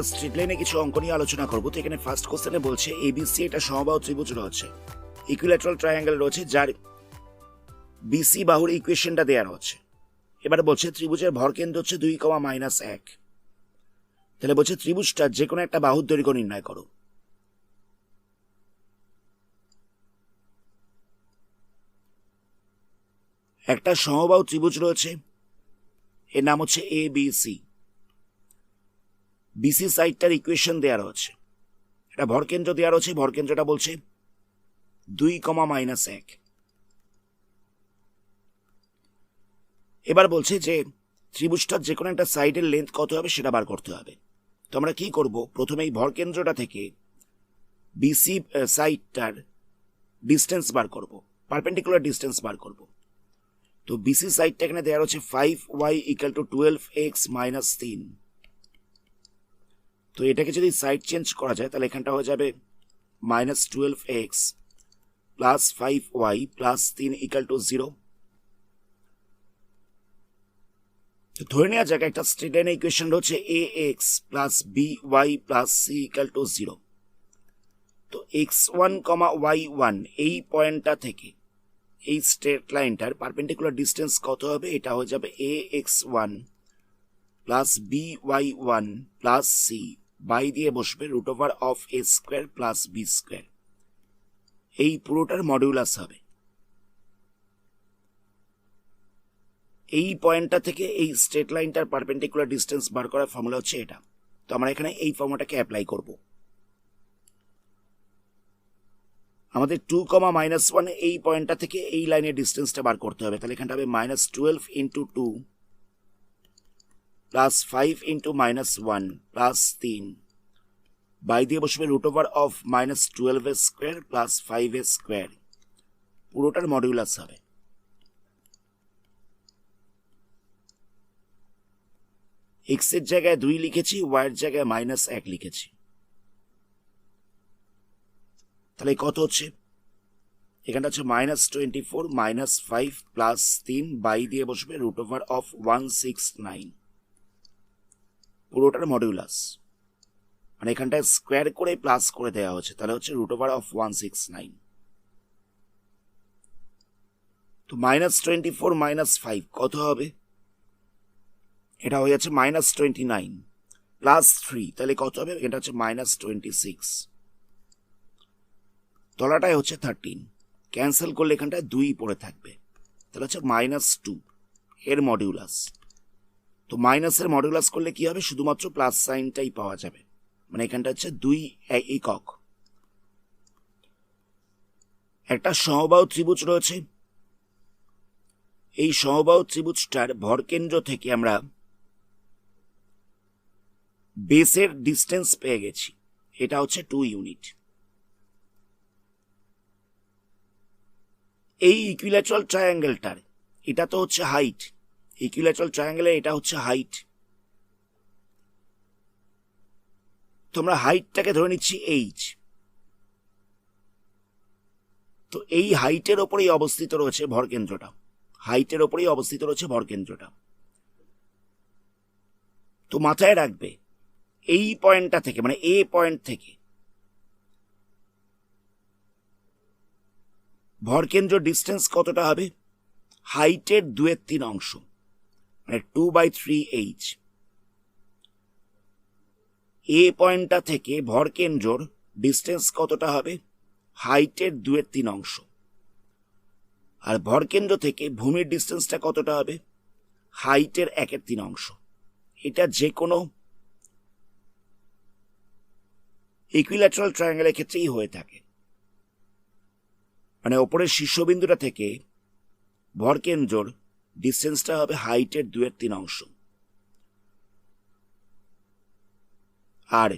আমরা স্ট্রেট লাইনে কিছু অঙ্ক নিয়ে আলোচনা করবো। তো এখানে ফার্স্ট কোশ্চেনে বলছে এবিসি এটা সমবাহু ত্রিভুজ রয়েছে, ইকুইল্যাটারাল ট্রায়াঙ্গেল রয়েছে, যার বিসি বাহুর ইকুয়েশনটা দেওয়া রয়েছে। এবার বলছে ত্রিভুজের ভরকেন্দ্র হচ্ছে 2, -1। তাহলে বলছে ত্রিভুজটা যে কোনো একটা বাহুর দৈর্ঘ্য নির্ণয় করো। একটা সমবাহু ত্রিভুজ রয়েছে, এর নাম হচ্ছে A B C. BC সাইডটার equation দেওয়া রয়েছে, এটা ভরকেন্দ্র দেওয়া রয়েছে, ভরকেন্দ্রটা বলছে 2, -1। এবার বলছে যে ত্রিভুজটার যে কোনো একটা সাইডের লেন্থ কত হবে সেটা বার করতে হবে। তো আমরা কি করব, প্রথমে এই ভরকেন্দ্রটা থেকে বিসি সাইডটার ডিস্টেন্স বার করব, পারপেন্ডিকুলার ডিস্টেন্স বার করব। তো বিসি সাইডটা এখানে দেওয়া রয়েছে 5y = 12x - 3। তো এটাকে যদি সাইড চেঞ্জ করা যায় তাহলে এখানটা হয়ে যাবে -12x + 5y + 3 = 0। ধরে নেওয়া যাক একটা স্ট্রেট লাইনের ইকুয়েশন রয়েছে ax + by + c = 0। তো x1, y1 এই পয়েন্টটা থেকে এই স্ট্রেট লাইনটার পারপেন্ডিকুলার ডিস্টেন্স কত হবে, এটা হয়ে যাবে ax1 + by1 + c, বাই দিয়ে বসবে √(a² + b²), এই পুরোটার মডিউলাস হবে। এই পয়েন্টটা থেকে এই স্ট্রেট লাইনটার পারপেন্ডিকুলার ডিস্টেন্স বার করার ফর্মুলা হচ্ছে এটা। তো আমরা এখানে এই ফর্মুলাটাকে অ্যাপ্লাই করব। আমাদের 2, এই পয়েন্টটা থেকে এই লাইনের ডিস্টেন্সটা বার করতে হবে। তাহলে এখানটা হবে -12 × 2 + 5 × -1 + 3, বাই দিয়ে বসবে √(-12² + 5² পুরোটার মডিউলাস হবে। x এর জায়গায় 2 লিখেছি, y এর জায়গায় -1 লিখেছি। তাহলে কত হচ্ছে, এখানটা হচ্ছে -24 - 5 + 3, বাই দিয়ে বসবে √(169) পুরোটার মডিউলাস। মানে এখানটায় স্কোয়ার করে প্লাস করে দেওয়া হচ্ছে, তাহলে হচ্ছে √(169). তো -24 - 5 কত হবে, এটা হয়ে যাচ্ছে -29 + 3, তাহলে কত হবে, এটা হচ্ছে -26। তলাটায় হচ্ছে 13, ক্যান্সেল করলে এখানটায় 2 পড়ে থাকবে, তাহলে হচ্ছে -2 এর মডিউলাস। তো মাইনাসের মডিউলাস করলে কি হবে, শুধুমাত্র প্লাস সাইনটাই পাওয়া যাবে, মানে এখানটা হচ্ছে 2 একক। একটা সমবাহু ত্রিভুজ রয়েছে, এই সমবাহু ত্রিভুজটার ভরকেন্দ্র থেকে আমরা বেসের ডিস্টেন্স পেয়ে গেছি, এটা হচ্ছে 2 ইউনিট। এই ইকুইল্যাটারাল ট্রায়াঙ্গেলটার এটা তো হচ্ছে হাইট, ইকুইল্যাটারাল ট্রায়াঙ্গেলের এটা হচ্ছে হাইট। তোমরা হাইটটাকে ধরে নিচ্ছি h। তো এই হাইটের ওপরেই অবস্থিত রয়েছে ভরকেন্দ্রটা, হাইটের ওপরেই অবস্থিত রয়েছে ভরকেন্দ্রটা। তো মাথায় রাখবে এই পয়েন্টটা থেকে, মানে এ পয়েন্ট থেকে ভরকেন্দ্র ডিস্টেন্স কতটা হবে, হাইটের 2/3 অংশ, মানে 2/3h। এ পয়েন্টটা থেকে ভরকেন্দ্রর ডিস্টেন্স কতটা হবে, হাইটের 2/3 অংশ। আর ভরকেন্দ্র থেকে ভূমির ডিস্টেন্সটা কতটা হবে, হাইটের 1/3 অংশ। এটা যে কোনো ইকুইল্যাটারাল ট্রায়াঙ্গেলের ক্ষেত্রেই হয়ে থাকে, মানে ওপরের শীর্ষবিন্দুটা থেকে ভরকেন্দ্রর ডিস্টেন্সটা হবে হাইটের 2/3 অংশ, আর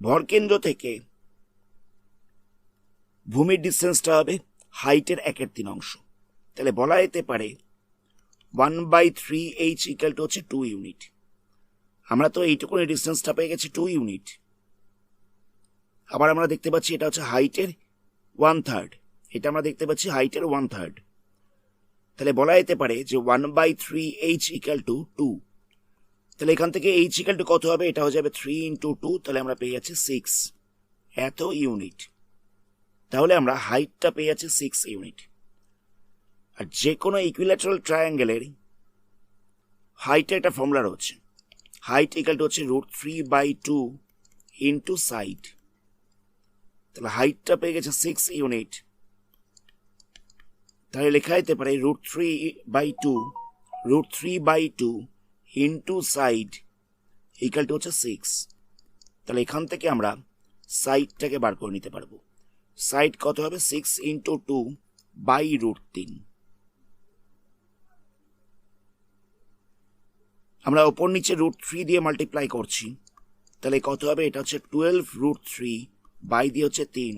ভরকেন্দ্র থেকে ভূমির ডিস্টেন্সটা হবে হাইটের 1/3 অংশ। তাহলে বলা যেতে পারে 1/3h = হচ্ছে 2 ইউনিট। আমরা তো এইটুকুনি ডিস্টেন্সটা পেয়ে গেছি 2 ইউনিট। আবার আমরা দেখতে পাচ্ছি এটা হচ্ছে হাইটের 1/3, এটা আমরা দেখতে পাচ্ছি হাইটের 1/3। তাহলে বলা যেতে পারে যে 1/3h = 2। তাহলে এখান থেকে এইচ ইকাল টু কত হবে, এটা হয়ে যাবে 3 ইন্টু 2, তাহলে আমরা পেয়ে যাচ্ছি 6 এত ইউনিট। তাহলে আমরা হাইটটা পেয়ে যাচ্ছি 6 ইউনিট। আর যে কোনো ইকুইল্যাটারাল ট্রায়াঙ্গেলের হাইটের একটা ফর্মুলা রয়েছে, হাইট ইকাল টু হচ্ছে √3/2 ইন্টু সাইড। তাহলে হাইটটা পেয়ে গেছে 6 ইউনিট, তাহলে লেখা যেতে পারে √3/2 ইন্টু সাইড ইকাল টু হচ্ছে 6। তাহলে এখান থেকে আমরা সাইডটাকে বার করে নিতে পারবো। সাইড কত হবে, 6 ইন্টু 2/√3। আমরা ওপর নিচে √3 দিয়ে মাল্টিপ্লাই করছি, তাহলে কত হবে, এটা হচ্ছে 12√3 বাই দিয়ে হচ্ছে 3,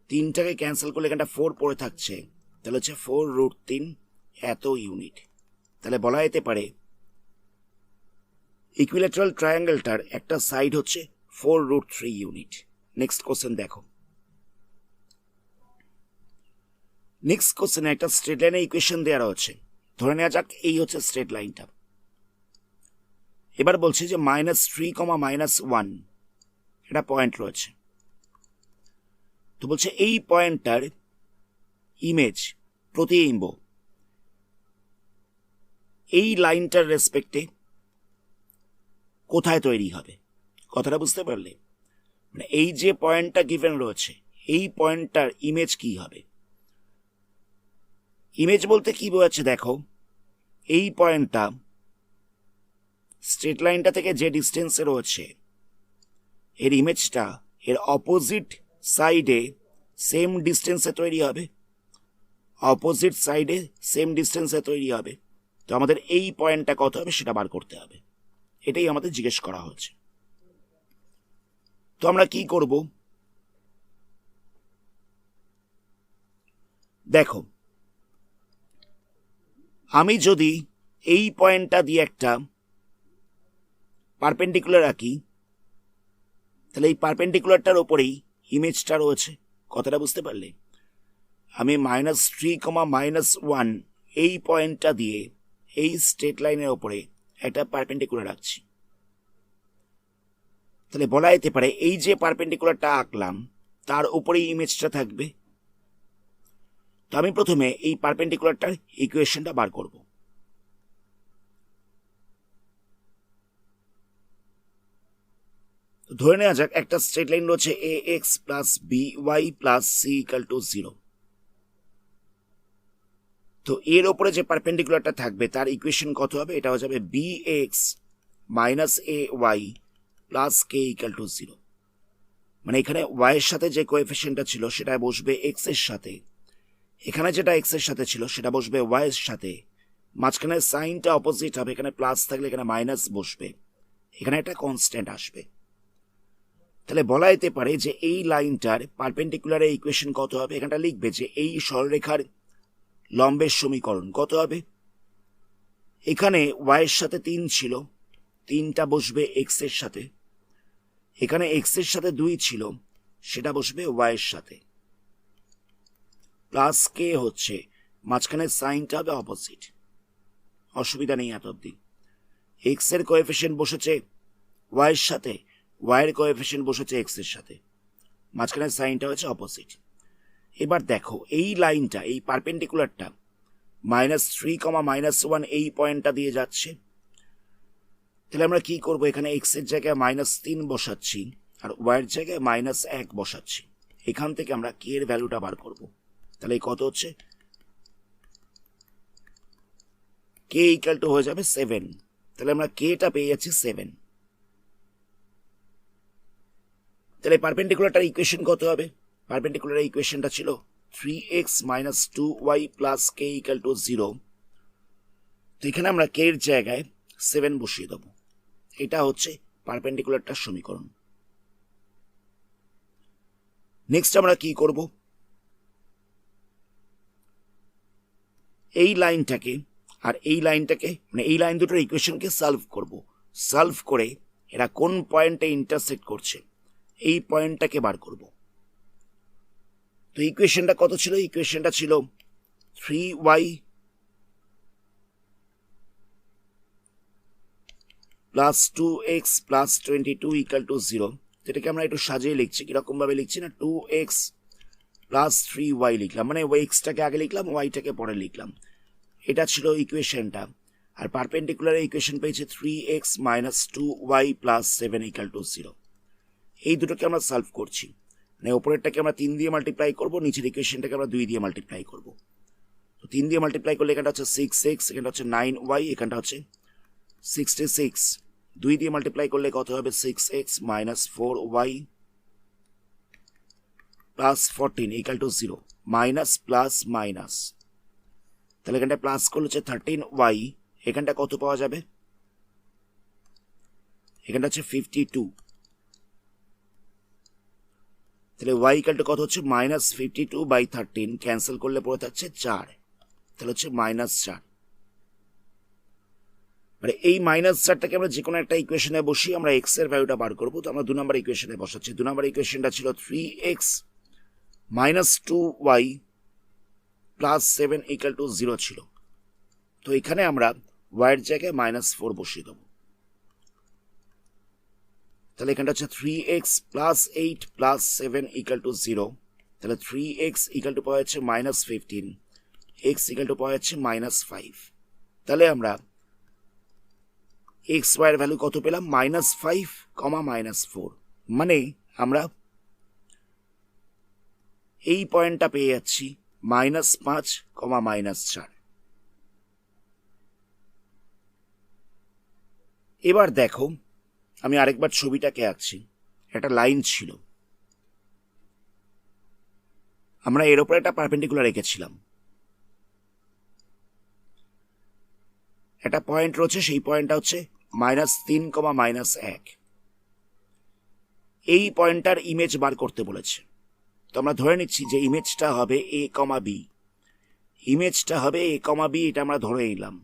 3টাকে ক্যান্সেল করলে এখানটা 4 পড়ে থাকছে, তাহলে হচ্ছে 4√3 এত ইউনিট। তাহলে বলা যেতে পারে ইকুইল্যাটারাল ট্রায়াঙ্গেলটার একটা সাইড হচ্ছে 4√3 ইউনিট। নেক্সট কোশ্চেন দেখো। নেক্সট কোশ্চেনে একটা স্ট্রেট লাইনের ইকুয়েশন দেওয়া রয়েছে। ধরে নেওয়া যাক এই হচ্ছে স্ট্রেট লাইনটা। এবার বলছে যে -3, -1 এটা পয়েন্ট রয়েছে। তো বলছে এই পয়েন্টটার ইমেজ প্রতিবিম্ব এই লাইনটার রেসপেক্টে কোথায় তৈরি হবে। কথাটা বুঝতে পারলে, মানে এই যে পয়েন্টটা গিভেন রয়েছে এই পয়েন্টটার ইমেজ কি হবে। ইমেজ বলতে কি বোঝাচ্ছে দেখো, এই পয়েন্টটা স্ট্রেট লাইনটা থেকে যে ডিস্টেন্সে রয়েছে এর ইমেজটা এর অপোজিট সাইডে সেম ডিস্টেন্সে তৈরি হবে, অপোজিট সাইডে সেম ডিস্টেন্সে তৈরি হবে। তো আমাদের এই পয়েন্টটা কত হবে সেটা বার করতে হবে, এটাই আমাদের জিজ্ঞেস করা হচ্ছে। তো আমরা কি করব, দেখো আমি যদি এই পয়েন্টটা দিয়ে একটা পারপেন্ডিকুলার আঁকি, তাহলে এই পারপেন্ডিকুলারটার ওপরেই ইমেজটা রয়েছে। কথাটা বুঝতে পারলে, আমি -3, -1 এই পয়েন্টটা দিয়ে এই স্ট্রেট লাইনের ওপরে একটা পারপেন্ডিকুলার রাখছি। তাহলে বলা যেতে পারে এই যে পারপেন্ডিকুলারটা আঁকলাম তার উপরেই ইমেজটা থাকবে। তো আমি প্রথমে এই পারপেন্ডিকুলারটার ইকুয়েশনটা বার করব। ধরে নেওয়া যাক একটা স্ট্রেট লাইন রয়েছে ax plus by plus c equal to 0। তো এর ওপরে যে পারপেন্ডিকুলারটা থাকবে তার ইকুয়েশন কত হবে, এটা হয়ে যাবে bx minus ay plus k equal to 0। মানে এখানে y এর সাথে যে কোএফিসিয়েন্টটা ছিল সেটা বসবে x এর সাথে, এখানে যেটা x এর সাথে ছিল সেটা বসবে y এর সাথে, মাঝখানে সাইনটা অপোজিট হবে, এখানে প্লাস থাকলে এখানে মাইনাস বসবে, এখানে একটা কনস্ট্যান্ট আসবে। তাহলে বলা যেতে পারে যে এই লাইনটার পারপেন্ডিকুলারের ইকুয়েশন কত হবে, এখানটা লিখবে যে এই সরলরেখার লম্বের সমীকরণ কত হবে। এখানে y এর সাথে 3 ছিল, 3টা বসবে x এর সাথে, এখানে x এর সাথে 2 ছিল সেটা বসবে y এর সাথে, প্লাস k হচ্ছে মাঝখানে সাইনটা হবে অপোজিট। অসুবিধা নেই এত অব্দি। x এর কোএফিসিয়েন্ট বসেছে y এর সাথে, y এর কোএফিসিয়েন্ট বসেছে x এর সাথে, মাঝখানে সাইনটা হচ্ছে অপোজিট। এবার দেখো এই লাইনটা এই পারপেন্ডিকুলারটা -3, -1 এই পয়েন্টটা দিয়ে যাচ্ছে। তাহলে আমরা কি করব, এখানে x এর জায়গায় -3 বসাচ্ছি আর y এর জায়গায় -1 বসাচ্ছি। এখান থেকে আমরা k এর ভ্যালুটা বার করব। তাহলে কত হচ্ছে, k ইকুয়াল টু হয়ে যাবে 7। তাহলে আমরা kটা পেয়ে যাচ্ছি 7। তাহলে পারপেন্ডিকুলারটার ইকুয়েশন কত হবে, পারপেন্ডিকুলার ইকুয়েশনটা ছিল 3x - 2y + k = 0। তো এখানে আমরা k এর জায়গায় 7 বসিয়ে দেব। এটা হচ্ছে পারপেন্ডিকুলারটার সমীকরণ। নেক্সট আমরা কি করব, এই লাইনটাকে আর এই লাইনটাকে মানে এই লাইন দুটোর ইকুয়েশনকে সলভ করব। সলভ করে এরা কোন পয়েন্টে ইন্টারসেক্ট করছে এই পয়েন্টটাকে বার করব। তো ইকুয়েশনটা কত ছিল, ইকুয়েশনটা ছিল 3y plus 2x plus 22 equal to 0, যেটাকে আমরা একটু সাজিয়ে লিখছি, কিরকম ভাবে লিখছি না, 2x প্লাস 3y লিখলাম, মানে এক্সটাকে আগে লিখলাম, ওয়াইটাকে পরে লিখলাম। এটা ছিল ইকুয়েশনটা। আর পারপেন্ডিকুলার ইকুয়েশন পেয়েছে 3x minus 2y plus 7 equal to 0। এই দুটোকে আমরা সলভ করছি, মানে ওপরেরটাকে আমরা 3 দিয়ে মাল্টিপ্লাই করবো, নিচের ইকুয়েশনটাকে আমরা 2 দিয়ে মাল্টিপ্লাই করবো। তো 3 দিয়ে মাল্টিপ্লাই করলে এখানটা হচ্ছে 6x, এখানটা হচ্ছে 9y, এখানটা হচ্ছে 66। 2 দিয়ে মাল্টিপ্লাই করলে কত হবে, 6x minus 4y plus 14 equal to 0, minus plus minus, তাহলে এখানটা প্লাস করলে হচ্ছে 13y, এখানটা কত পাওয়া যাবে, এখানটা হচ্ছে 52, তাহলে y ইকুয়াল টু কত হচ্ছে মাইনাস 52/13, ক্যান্সেল করলে পড়ে থাকছে 4, তাহলে হচ্ছে -4। মানে এই -4টাকে আমরা যে কোনো একটা ইকুয়েশনে বসিয়ে আমরা x এর ভ্যালুটা বার করবো। তো আমরা 2 নম্বর ইকুয়েশনে বসাচ্ছি। 2 নম্বর ইকুয়েশনটা ছিল 3x minus 2y plus 7 equal to 0 ছিল। তো এখানে আমরা y এর জায়গায় -4 বসিয়ে দেবো। তাহলে এখানটা হচ্ছে 3x plus 8 plus 7 equal to 0, তাহলে 3x ইকুয়াল টু পাওয়া যাচ্ছে -15, x ইকুয়াল টু পাওয়া যাচ্ছে -5। তাহলে আমরা x y এর ভ্যালু কত পেলাম, -5, -4, মানে আমরা এই পয়েন্টটা পেয়ে যাচ্ছি -5, -4। এবার দেখো, আমি আরেকবার ছবিটাকে আঁকছি। একটা লাইন ছিল, আমরা এর উপরে একটা পারপেন্ডিকুলার রেখেছিলাম, একটা পয়েন্ট রয়েছে, সেই পয়েন্টটা হচ্ছে -3, -1। এই পয়েন্টটার ইমেজ বার করতে বলেছে। তো আমরা ধরে নিচ্ছি যে ইমেজটা হবে a, b, ইমেজটা হবে a, b, এটা আমরা ধরে নিলাম।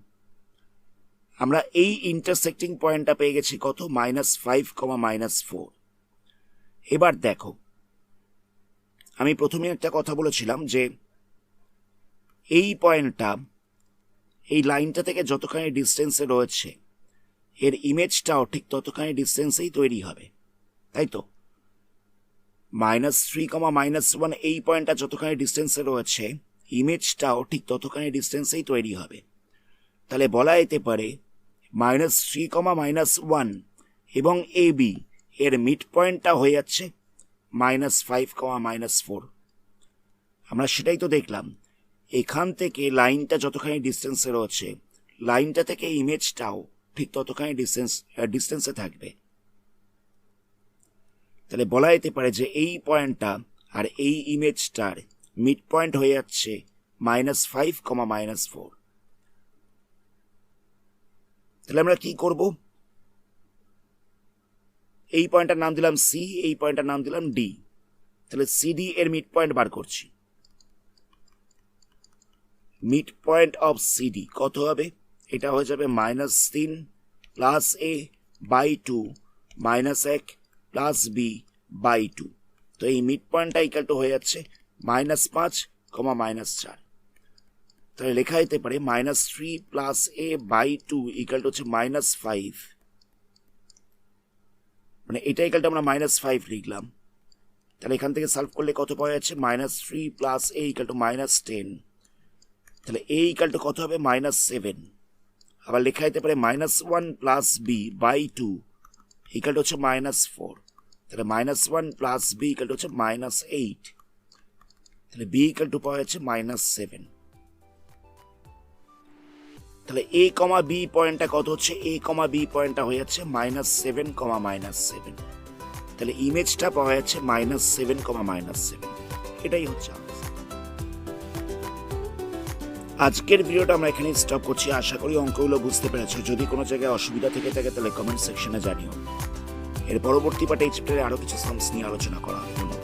আমরা এই ইন্টারসেক্টিং পয়েন্টটা পেয়ে গেছি কত, -5, -4। এবার দেখো, আমি প্রথমে একটা কথা বলেছিলাম যে এই পয়েন্টটা এই লাইনটা থেকে যতখানি ডিস্টেন্সে রয়েছে এর ইমেজটাও ঠিক ততখানি ডিস্টেন্সেই তৈরি হবে, তাই তো। -3, -1 এই পয়েন্টটা যতখানি ডিস্টেন্সে রয়েছে ইমেজটাও ঠিক ততখানি ডিস্টেন্সেই তৈরি হবে। তাহলে বলা যেতে পারে -3, -1 এবং AB এর মিড পয়েন্টটা হয়ে যাচ্ছে -5, -4। আমরা সেটাই তো দেখলাম, এখান থেকে লাইনটা যতখানি ডিস্টেন্সে রয়েছে লাইনটা থেকে ইমেজটাও ঠিক ততখানি ডিস্টেন্সে থাকবে। তাহলে বলা যেতে পারে যে এই পয়েন্টটা আর এই ইমেজটার মিড পয়েন্ট হয়ে যাচ্ছে -5, -4। তাহলে আমরা কি করব, এই পয়েন্টটার নাম দিলাম C, এই পয়েন্টটার নাম দিলাম D। তাহলে CD এর মিড পয়েন্ট বার করছি। মিড পয়েন্ট অফ CD কত হবে, এটা হয়ে যাবে -3 প্লাস a/2 -1 প্লাস b/2। তো এই মিড পয়েন্টটা ইকুয়াল টু হয়ে যাচ্ছে -5, -4। তাহলে লেখা যেতে পারে -3 প্লাস a/2 ইকুয়াল টু হচ্ছে -5, মানে এটা ইকুয়াল টু আমরা -5 লিখলাম। তাহলে এখান থেকে সলভ করলে কত পাওয়া যাচ্ছে, -3 প্লাস a ইকুয়াল টু -10, তাহলে a ইকুয়াল টু কত হবে, -7। আবার লেখা যেতে পারে -1 প্লাস b/2 ইকুয়াল টু হচ্ছে -4, তাহলে -1 প্লাস b ইকুয়াল টু হচ্ছে -8, তাহলে b ইকুয়াল টু পাওয়া যাচ্ছে -7। তাহলে a, b পয়েন্টটা কত হচ্ছে, a, b পয়েন্টটা হয়ে যাচ্ছে -7, -7। তাহলে ইমেজটা পাওয়া যাচ্ছে -7, -7। এটাই হচ্ছে আজকের ভিডিওটা আমরা এখানে স্টপ করছি। আশা করি অঙ্কগুলো বুঝতে পেরেছো। যদি কোনো জায়গায় অসুবিধা থেকে থাকে তাহলে কমেন্ট সেকশনে জানিও। এর পরবর্তী পার্টে এই চ্যাপ্টারে আরো কিছু সামস নিয়ে আলোচনা করা হবে।